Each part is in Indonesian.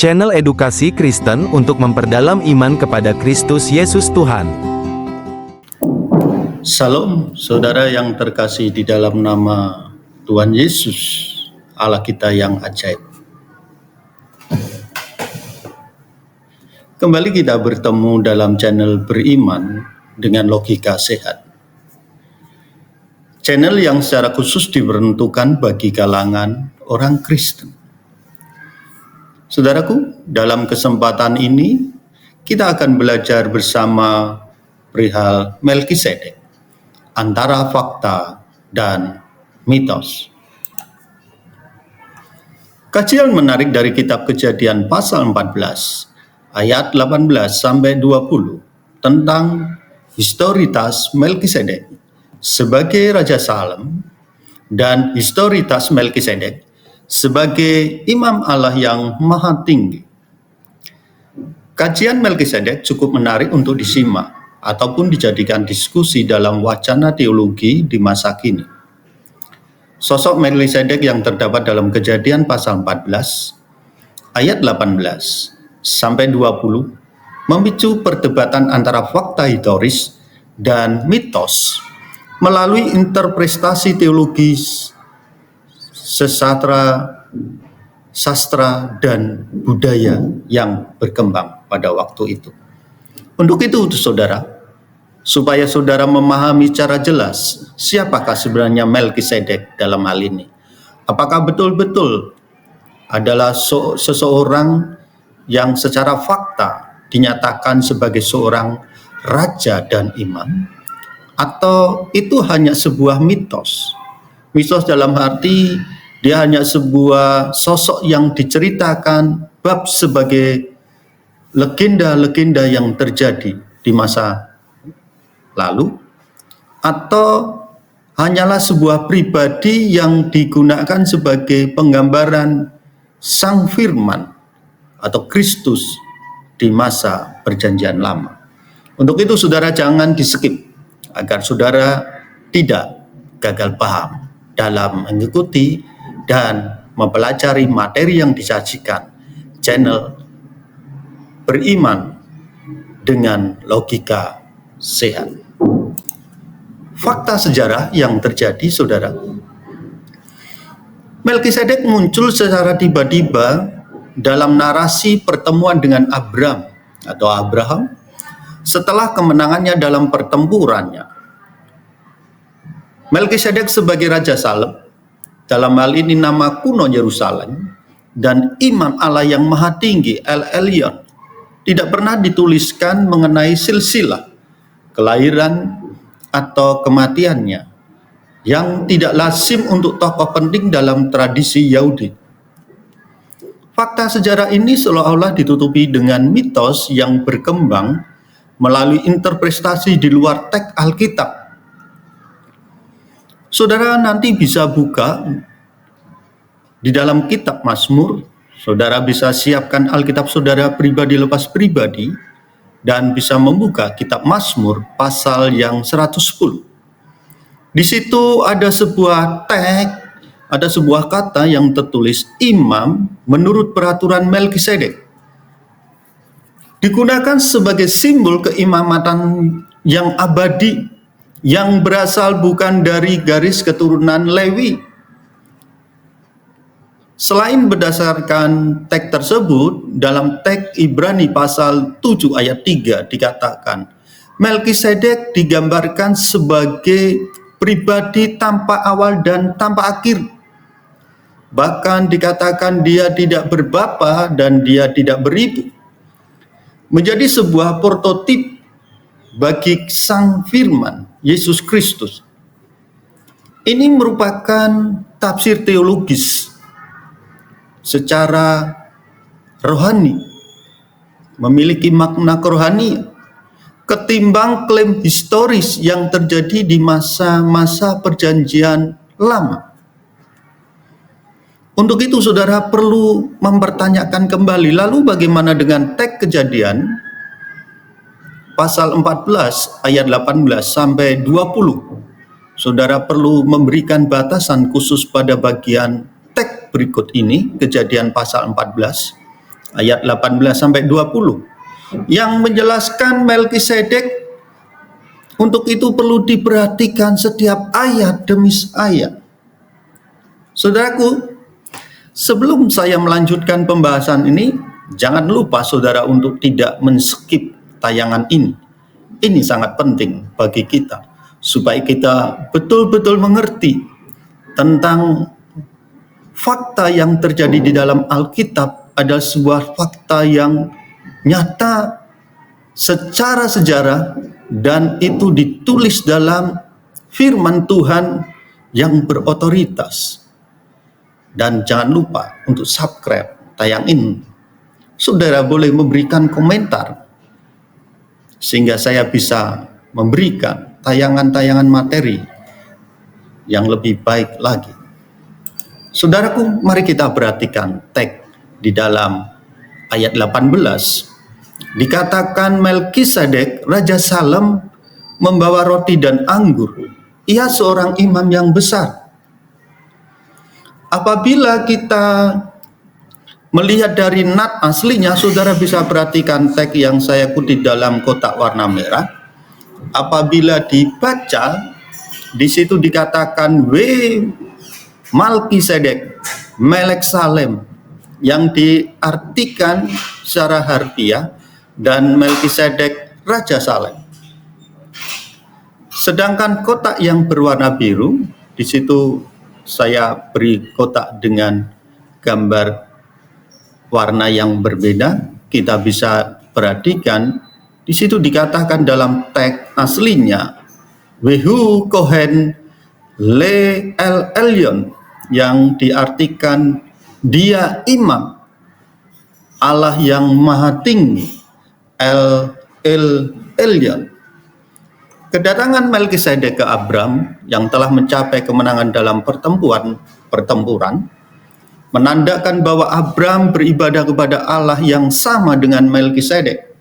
channel edukasi Kristen untuk memperdalam iman kepada Kristus Yesus Tuhan. Salam saudara yang terkasih di dalam nama Tuhan Yesus, Allah kita yang ajaib. Kembali kita bertemu dalam channel beriman dengan logika sehat. Channel yang secara khusus diperuntukkan bagi kalangan orang Kristen. Saudaraku, dalam kesempatan ini kita akan belajar bersama perihal Melkisedek, antara fakta dan mitos. Kajian menarik dari kitab Kejadian pasal 14 ayat 18 sampai 20 tentang historitas Melkisedek sebagai Raja Salem dan historitas Melkisedek sebagai Imam Allah yang Maha Tinggi. Kajian Melkisedek cukup menarik untuk disimak ataupun dijadikan diskusi dalam wacana teologi di masa kini. Sosok Melkisedek yang terdapat dalam Kejadian pasal 14 ayat 18 sampai 20 memicu perdebatan antara fakta historis dan mitos melalui interpretasi teologis, sastra dan budaya yang berkembang pada waktu itu. Untuk itu, saudara, supaya saudara memahami secara jelas siapakah sebenarnya Melkisedek dalam hal ini. Apakah betul-betul adalah seseorang yang secara fakta dinyatakan sebagai seorang raja dan imam, atau itu hanya sebuah mitos? Mitos dalam arti dia hanya sebuah sosok yang diceritakan bab sebagai legenda-legenda yang terjadi di masa lalu, atau hanyalah sebuah pribadi yang digunakan sebagai penggambaran Sang Firman atau Kristus di masa Perjanjian Lama. Untuk itu saudara jangan di-skip agar saudara tidak gagal paham dalam mengikuti dan mempelajari materi yang disajikan channel beriman dengan logika sehat. Fakta sejarah yang terjadi, saudara. Melkisedek muncul secara tiba-tiba dalam narasi pertemuan dengan Abraham setelah kemenangannya dalam pertempurannya. Melkisedek sebagai Raja Salem, dalam hal ini nama kuno Yerusalem, dan Imam Allah yang Maha Tinggi, El Elyon, tidak pernah dituliskan mengenai silsilah kelahiran atau kematiannya, yang tidak lazim untuk tokoh penting dalam tradisi Yahudi. Fakta sejarah ini seolah-olah ditutupi dengan mitos yang berkembang melalui interpretasi di luar teks Alkitab. Saudara nanti bisa buka di dalam kitab Mazmur, saudara bisa siapkan Alkitab saudara pribadi lepas pribadi, dan bisa membuka kitab Mazmur pasal yang 110. Di situ ada sebuah teks, ada sebuah kata yang tertulis imam menurut peraturan Melkisedek. Digunakan sebagai simbol keimamatan yang abadi, yang berasal bukan dari garis keturunan Lewi. Selain berdasarkan teks tersebut, dalam teks Ibrani pasal 7 ayat 3 dikatakan, Melkisedek digambarkan sebagai pribadi tanpa awal dan tanpa akhir. Bahkan dikatakan dia tidak berbapa dan dia tidak beribu. Menjadi sebuah prototip bagi Sang Firman, Yesus Kristus. Ini merupakan tafsir teologis secara rohani, memiliki makna kerohanian, ketimbang klaim historis yang terjadi di masa-masa Perjanjian Lama. Untuk itu saudara perlu mempertanyakan kembali, lalu bagaimana dengan teks Kejadian pasal 14 ayat 18 sampai 20. Saudara perlu memberikan batasan khusus pada bagian teks berikut ini, Kejadian pasal 14 ayat 18 sampai 20 yang menjelaskan Melkisedek untuk itu perlu diperhatikan setiap ayat demi ayat. Saudaraku, sebelum saya melanjutkan pembahasan ini, jangan lupa saudara untuk tidak men-skip tayangan ini. Ini sangat penting bagi kita, supaya kita betul-betul mengerti tentang fakta yang terjadi di dalam Alkitab adalah sebuah fakta yang nyata secara sejarah, dan itu ditulis dalam firman Tuhan yang berotoritas. Dan jangan lupa untuk subscribe tayang ini. Saudara boleh memberikan komentar sehingga saya bisa memberikan tayangan-tayangan materi yang lebih baik lagi. Saudaraku, mari kita perhatikan teks di dalam ayat 18. Dikatakan Melkisedek, Raja Salem, membawa roti dan anggur. Ia seorang imam yang besar. Apabila kita melihat dari nat aslinya, saudara bisa perhatikan teks yang saya kutip dalam kotak warna merah. Apabila dibaca, di situ dikatakan Melkisedek, Melek Salem, yang diartikan secara harfiah, dan Melkisedek Raja Salem. Sedangkan kotak yang berwarna biru, di situ saya beri kotak dengan gambar warna yang berbeda. Kita bisa perhatikan di situ dikatakan dalam teks aslinya Wehu Kohen Le El Elyon, yang diartikan dia imam Allah yang maha tinggi, El Elyon. Kedatangan Melkisedek ke Abram yang telah mencapai kemenangan dalam pertempuran menandakan bahwa Abram beribadah kepada Allah yang sama dengan Melkisedek.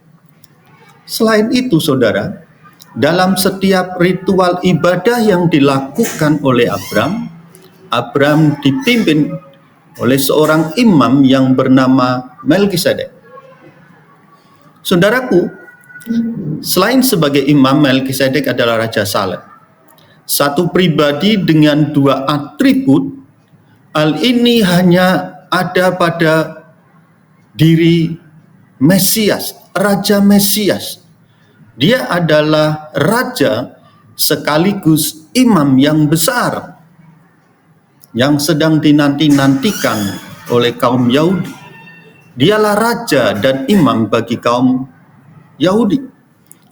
Selain itu, saudara, dalam setiap ritual ibadah yang dilakukan oleh Abram dipimpin oleh seorang imam yang bernama Melkisedek. Saudaraku, selain sebagai imam, Melkisedek adalah Raja Salem, satu pribadi dengan dua atribut. Hal ini hanya ada pada diri Mesias, Raja Mesias. Dia adalah raja sekaligus imam yang besar yang sedang dinanti-nantikan oleh kaum Yahudi. Dialah raja dan imam bagi kaum Yahudi.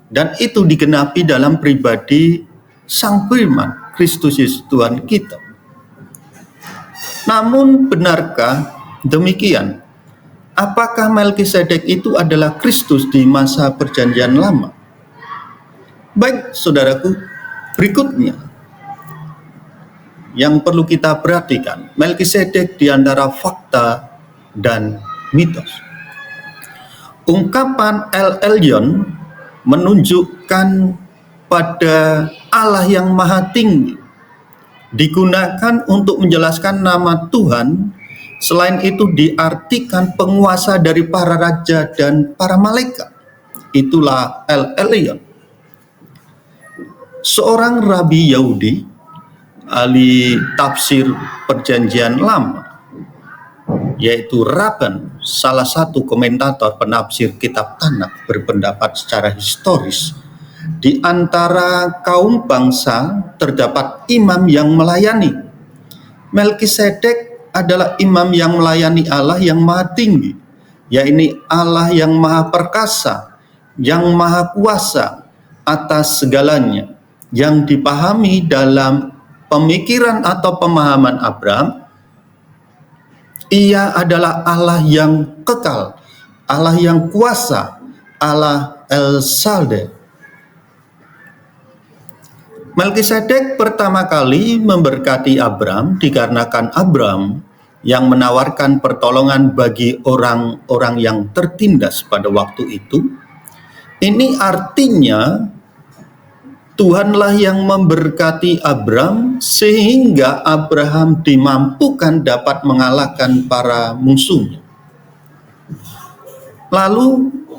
Dan itu digenapi dalam pribadi Sang Firman, Kristus Yesus Tuhan kita. Namun benarkah demikian? Apakah Melkisedek itu adalah Kristus di masa Perjanjian Lama? Baik, saudaraku, berikutnya yang perlu kita perhatikan, Melkisedek di antara fakta dan mitos. Ungkapan El Elyon menunjukkan pada Allah yang maha tinggi, digunakan untuk menjelaskan nama Tuhan. Selain itu diartikan penguasa dari para raja dan para malaikat. Itulah El Elyon. Seorang rabi Yahudi, ahli tafsir Perjanjian Lama, yaitu Rabban, salah satu komentator penafsir kitab Tanakh, berpendapat secara historis di antara kaum bangsa terdapat imam yang melayani. Melkisedek adalah imam yang melayani Allah yang maha tinggi, yaitu Allah yang maha perkasa, yang maha kuasa atas segalanya, yang dipahami dalam pemikiran atau pemahaman Abram. Ia adalah Allah yang kekal, Allah yang kuasa, Allah El Shaddai. Melkisedek pertama kali memberkati Abram dikarenakan Abram yang menawarkan pertolongan bagi orang-orang yang tertindas pada waktu itu. Ini artinya Tuhanlah yang memberkati Abram sehingga Abraham dimampukan dapat mengalahkan para musuhnya. Lalu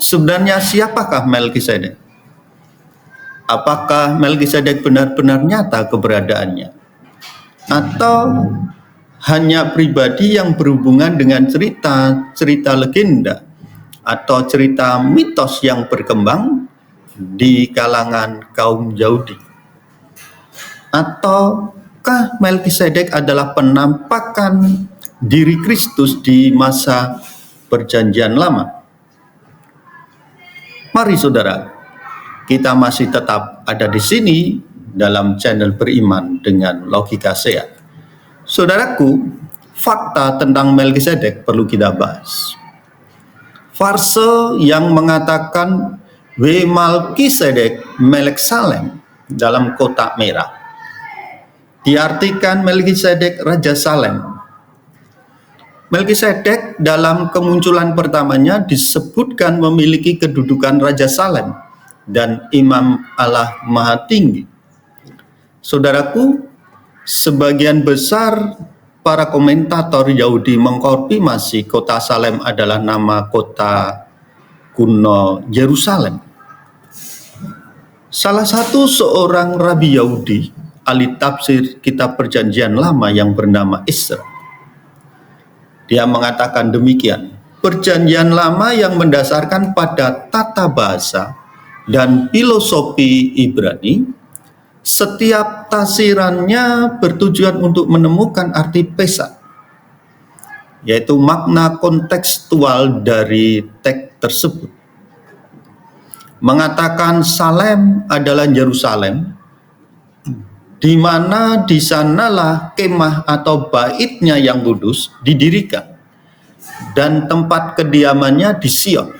sebenarnya siapakah Melkisedek? Apakah Melkisedek benar-benar nyata keberadaannya? Atau hanya pribadi yang berhubungan dengan cerita legenda atau cerita mitos yang berkembang di kalangan kaum Yahudi? Ataukah Melkisedek adalah penampakan diri Kristus di masa Perjanjian Lama? Mari saudara, kita masih tetap ada di sini dalam channel Beriman dengan Logika Sehat. Saudaraku, fakta tentang Melkisedek perlu kita bahas. Farse yang mengatakan We Melkisedek Melek Salem dalam kotak merah diartikan Melkisedek Raja Salem. Melkisedek dalam kemunculan pertamanya disebutkan memiliki kedudukan Raja Salem dan Imam Allah Maha Tinggi. Saudaraku, sebagian besar para komentator Yahudi mengkonfirmasi kota Salem adalah nama kota kuno Yerusalem. Salah satu seorang rabi Yahudi, ahli tafsir kitab Perjanjian Lama yang bernama Isra, dia mengatakan demikian, Perjanjian Lama yang mendasarkan pada tata bahasa dan filosofi Ibrani, setiap tafsirannya bertujuan untuk menemukan arti pesat, yaitu makna kontekstual dari teks tersebut. Mengatakan Salem adalah Yerusalem, di mana di sanalah kemah atau baitnya yang kudus didirikan, dan tempat kediamannya di Sion.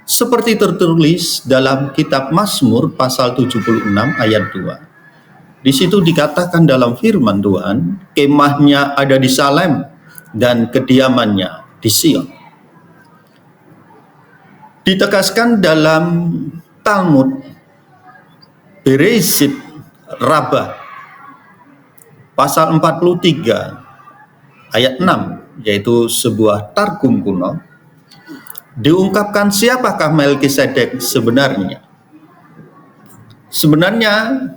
Seperti tertulis dalam kitab Mazmur pasal 76 ayat 2. Di situ dikatakan dalam firman Tuhan, kemahnya ada di Salem dan kediamannya di Sion. Ditegaskan dalam Talmud Bereshit Rabbah pasal 43 ayat 6, yaitu sebuah targum kuno, diungkapkan siapakah Melkisedek sebenarnya. Sebenarnya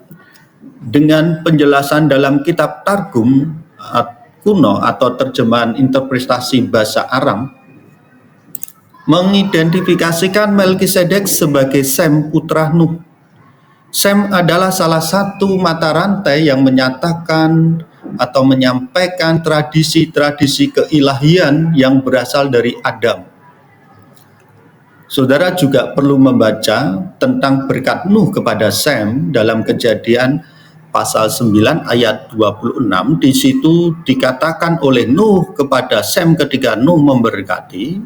dengan penjelasan dalam kitab Targum kuno atau terjemahan interpretasi bahasa Aram, mengidentifikasikan Melkisedek sebagai Sem putra Nuh. Sem adalah salah satu mata rantai yang menyatakan atau menyampaikan tradisi-tradisi keilahian yang berasal dari Adam. Saudara juga perlu membaca tentang berkat Nuh kepada Sem dalam Kejadian pasal 9 ayat 26. Di situ dikatakan oleh Nuh kepada Sem ketika Nuh memberkati,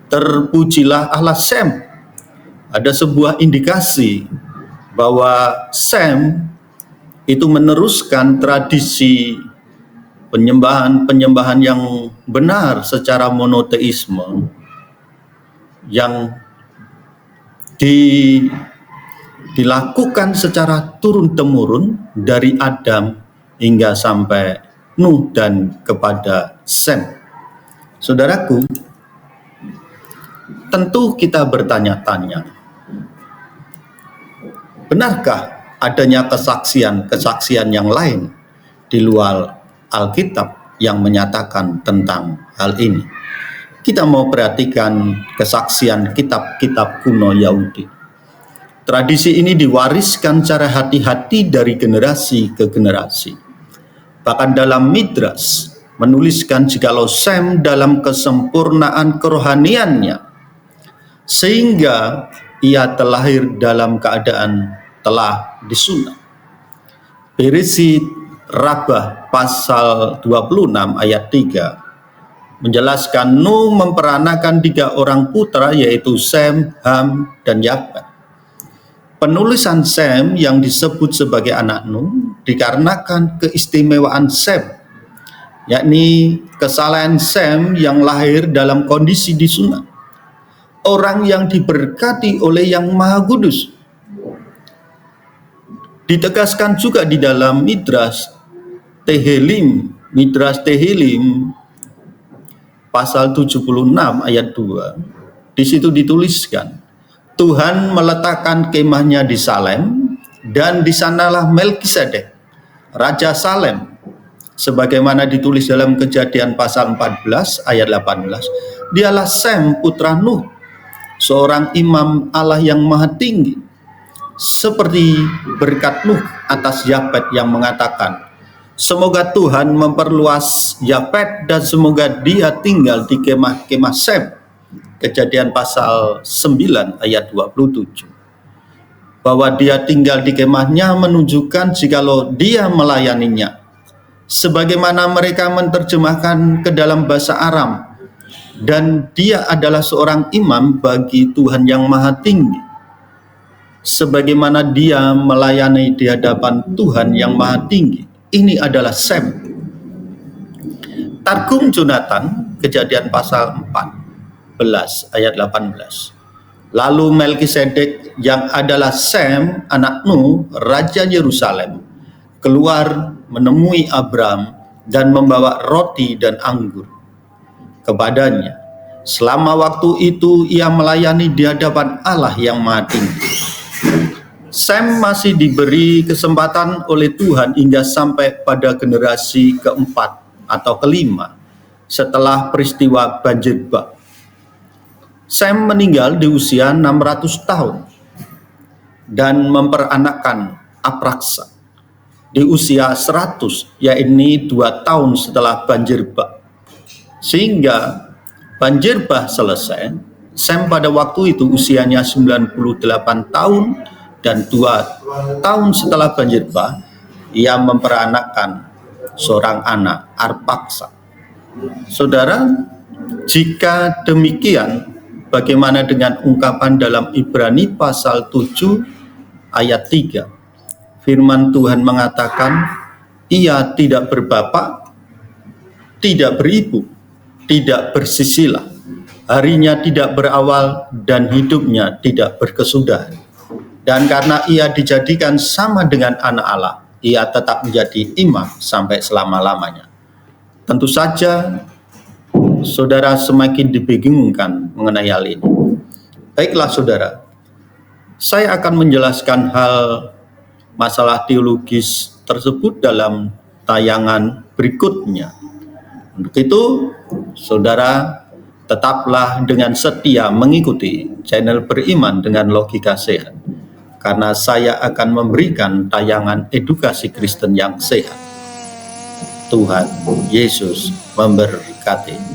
terpujilah Allah Sem. Ada sebuah indikasi bahwa Sem itu meneruskan tradisi penyembahan yang benar secara monoteisme yang dilakukan secara turun-temurun dari Adam hingga sampai Nuh dan kepada Sem. Saudaraku, tentu kita bertanya-tanya, benarkah adanya kesaksian yang lain di luar Alkitab yang menyatakan tentang hal ini? Kita mau perhatikan kesaksian kitab-kitab kuno Yahudi. Tradisi ini diwariskan secara hati-hati dari generasi ke generasi. Bahkan dalam Midrash menuliskan jikalau Sem dalam kesempurnaan kerohaniannya, sehingga ia terlahir dalam keadaan telah disunat. Bereshit Rabbah pasal 26 ayat 3 menjelaskan Nuh memperanakan 3 orang putra, yaitu Sem, Ham, dan Yafet. Penulisan Sem yang disebut sebagai anak Nuh dikarenakan keistimewaan Sem, yakni kesalahan Sem yang lahir dalam kondisi disunat, orang yang diberkati oleh Yang Maha Kudus. Ditegaskan juga di dalam Midrash Tehillim pasal 76 ayat 2, di situ dituliskan, Tuhan meletakkan kemahnya di Salem, dan di sanalah Melkisedek, Raja Salem, sebagaimana ditulis dalam Kejadian pasal 14 ayat 18. Dialah Sem putra Nuh, seorang imam Allah yang maha tinggi, seperti berkat Nuh atas Yafet yang mengatakan, semoga Tuhan memperluas Yafet dan semoga dia tinggal di kemah-kemah Sem. Kejadian pasal 9 ayat 27. Bahwa dia tinggal di kemahnya menunjukkan jikalau dia melayaninya. Sebagaimana mereka menerjemahkan ke dalam bahasa Aram, dan dia adalah seorang imam bagi Tuhan yang maha tinggi. Sebagaimana dia melayani di hadapan Tuhan yang maha tinggi. Ini adalah Sem. Targum Jonathan, Kejadian pasal 14 ayat 18. Lalu Melkisedek yang adalah Sem, anak Nuh, Raja Yerusalem, keluar menemui Abram dan membawa roti dan anggur kepadanya. Selama waktu itu ia melayani di hadapan Allah yang maha tinggi. Sem masih diberi kesempatan oleh Tuhan hingga sampai pada generasi keempat atau kelima setelah peristiwa banjir bah. Sem meninggal di usia 600 tahun dan memperanakkan Apraksa di usia 100, yaitu 2 tahun setelah banjir bah. Sehingga banjir bah selesai, Sem pada waktu itu usianya 98 tahun, dan 2 tahun setelah banjir bah, ia memperanakkan seorang anak, Arpaksa. Saudara, jika demikian, bagaimana dengan ungkapan dalam Ibrani pasal 7 ayat 3? Firman Tuhan mengatakan, ia tidak berbapak, tidak beribu, tidak bersisilah, harinya tidak berawal, dan hidupnya tidak berkesudahan. Dan karena ia dijadikan sama dengan anak Allah, ia tetap menjadi imam sampai selama-lamanya. Tentu saja, saudara semakin dibingungkan mengenai hal ini. Baiklah saudara, saya akan menjelaskan hal masalah teologis tersebut dalam tayangan berikutnya. Untuk itu, saudara tetaplah dengan setia mengikuti channel Beriman dengan Logika Sehat, karena saya akan memberikan tayangan edukasi Kristen yang sehat. Tuhan Yesus memberkati.